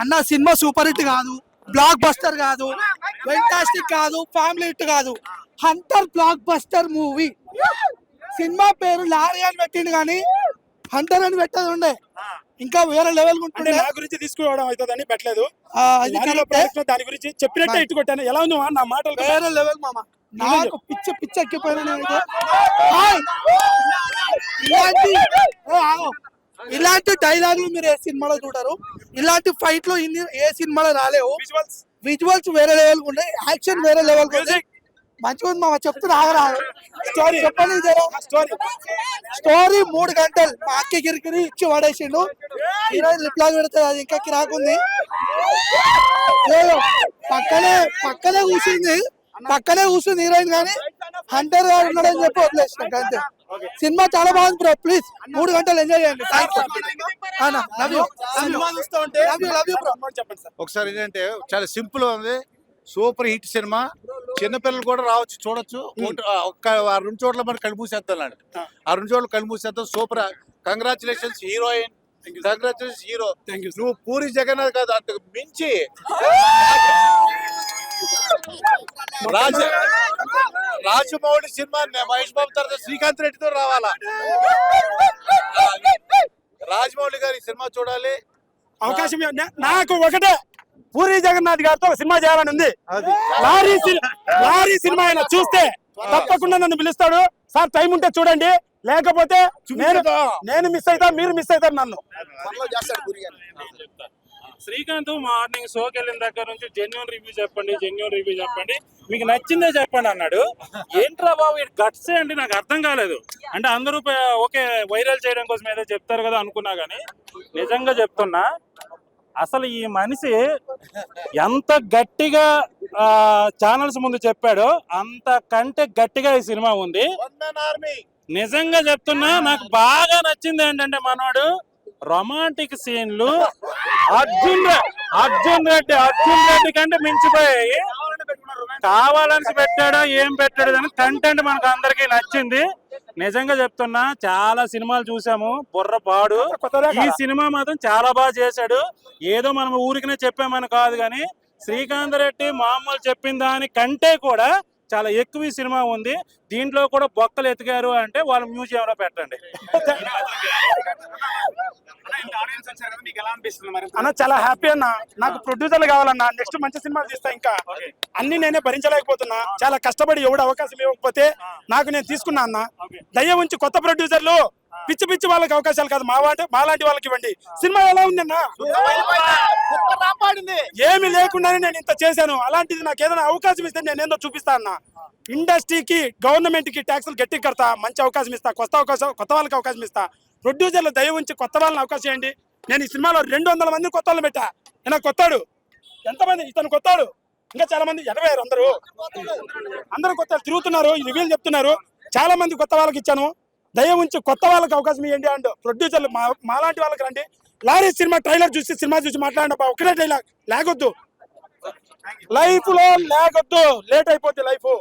అన్న cinema super hit కాదు, block buster కాదు, ఫెంటాస్టిక్ కాదు, ఫ్యామిలీ హిట్ కాదు, Hunter block buster movie. Cinema పేరు లారీ అని పెట్టిండు కానీ హంటర్ అని పెట్టదు ఉండే, ఇంకా వేరే లెవెల్ అంటే నా గురించి తీసుకోవడం అవుతుందని పెట్టలేదు. దాని గురించి చెప్పినట్టే ఇట్టు కొట్టాను. ఎలా ఉంది నా మాటలు? వేరే లెవెల్ మామ, నాకు పిచ్చ ఎక్కిపోయినా. ఇలాంటి డైలాగులు మీరు ఏ సినిమాలో చూడరు, ఇలాంటి ఫైట్ లో ఏ సినిమాలో రాలేవు. విజువల్స్ వేరే లెవెల్ ఉండే, యాక్షన్ వేరే లెవెల్ మంచిగా ఉంది మామ. చెప్తున్నా స్టోరీ చెప్పండి. స్టోరీ 3 గంటలు మా అక్కి కిరికిరి ఇచ్చి పడేసిండు. హీరోయిన్ లిప్లాగ్ పెడుతుంది, అది ఇంకా కిరాకుంది. పక్కనే కూర్చుంది హీరోయిన్, కానీ హంటర్ గారు ఉన్నాడని చెప్పి వదిలేసినట్టు అంతే. సినిమా చాలా బాగుంది బ్రో, ప్లీజ్ 3 గంటలు ఎంజాయ్ చేయండి. ఒకసారి ఏంటంటే చాలా సింపుల్ ఉంది, సూపర్ హిట్ సినిమా. చిన్నపిల్లలు కూడా రావచ్చు, చూడొచ్చు. ఒక్క 2 చోట్ల మనం కళ్ళు మూసేస్తాను, ఆ 2 చోట్ల కళ్ళు మూసేస్తాం. Super, congratulations heroine, congratulations hero. నువ్వు పూరి జగన్నాథ్ కాదు, అంతకు మించి రాజమౌళి సినిమా మహేష్ బాబు తర్వాత శ్రీకాంత్ రెడ్డితో రావాలా. రాజమౌళి గారి సినిమా చూడాలి. అవకాశం నాకు ఒకటే, పూరి జగన్నాథ్ గారితో సినిమా చేయాలని ఉంది. లారీ సినిమా అయినా చూస్తే తప్పకుండా నన్ను పిలుస్తాడు. సార్ టైం ఉంటే చూడండి, లేకపోతే నేను మిస్ అవుతా, మీరు మిస్ అవుతారు నన్ను. శ్రీకాంత్ మార్నింగ్ షోకి వెళ్ళిన దగ్గర నుంచి జెన్యూన్ రివ్యూ చెప్పండి, మీకు నచ్చిందే చెప్పండి అన్నాడు. ఏంట్రా బాబు గట్స్ అంటే నాకు అర్థం కాలేదు. అంటే అందరూ ఓకే వైరల్ చేయడం కోసం ఏదో చెప్తారు కదా అనుకున్నా, కానీ నిజంగా చెప్తున్నా, అసలు ఈ మనిషి ఎంత గట్టిగా ఛానల్స్ ముందు చెప్పాడో అంతకంటే గట్టిగా ఈ సినిమా ఉంది. నిజంగా చెప్తున్నా, నాకు బాగా నచ్చింది ఏంటంటే మనోడు రొమాంటిక్ సీన్లు అర్జున్ రెడ్డి కంటే మించిపోయాయి. కావాలని పెట్టాడో ఏం పెట్టాడు అని కంటెంట్ మనకు అందరికీ నచ్చింది. నిజంగా చెప్తున్నా, చాలా సినిమాలు చూసాము, బుర్ర పాడు. ఈ సినిమా మాత్రం చాలా బాగా చేశాడు. ఏదో మనం ఊరికనే చెప్పామని కాదు, కానీ శ్రీకాంత్ రెడ్డి మామూలు చెప్పిన దానికంటే కూడా చాలా ఎక్కువ ఈ సినిమా ఉంది. దీంట్లో కూడా బొక్కలు ఎతికారు అంటే వాళ్ళ మ్యూజియం లో పెట్టండి. అన్న చాలా హ్యాపీ అన్న, నాకు ప్రొడ్యూసర్లు కావాలన్నా. నెక్స్ట్ మంచి సినిమాలు తీస్తా, ఇంకా అన్ని నేనే భరించలేకపోతున్నా. చాలా కష్టపడి ఎవడు అవకాశం ఇవ్వకపోతే నాకు నేను తీసుకున్నా అన్న. దయ ఉంచి కొత్త ప్రొడ్యూసర్లు పిచ్చి వాళ్ళకి అవకాశాలు కాదు, మాలాంటి వాళ్ళకి ఇవ్వండి. సినిమా ఎలా ఉందన్నా? ఏమి లేకుండానే నేను ఇంత చేశాను. అలాంటిది నాకు ఏదైనా అవకాశం ఇస్తే నేను ఏందో చూపిస్తా అన్న. ఇండస్ట్రీకి, గవర్నమెంట్ కి ట్యాక్సులు గట్టి కడతా, మంచి అవకాశం ఇస్తా, కొత్త వాళ్ళకి అవకాశం ఇస్తా. ప్రొడ్యూసర్లు దయ ఉంచి కొత్త వాళ్ళని అవకాశం ఇవ్వండి. నేను ఈ సినిమాలో 200 మంది కొత్త వాళ్ళని పెట్టా. నేను కొత్తాడు ఎంతమంది, ఇతను కొత్తాడు, ఇంకా చాలా మంది 80 అందరూ కొత్త తిరుగుతున్నారు, రివ్యూలు చెప్తున్నారు. చాలా మంది కొత్త వాళ్ళకి ఇచ్చాను. దయ ఉంచి కొత్త వాళ్ళకి అవకాశం ఇవ్వండి అండ్ ప్రొడ్యూసర్లు మాలాంటి వాళ్ళకి రండి. లారీ సినిమా ట్రైలర్ చూసి మాట్లాడండి. ఒకటే డైలాగ్, లేకొద్దు లైఫ్ లో, లేకొద్దు, లేట్ అయిపోద్ది లైఫ్.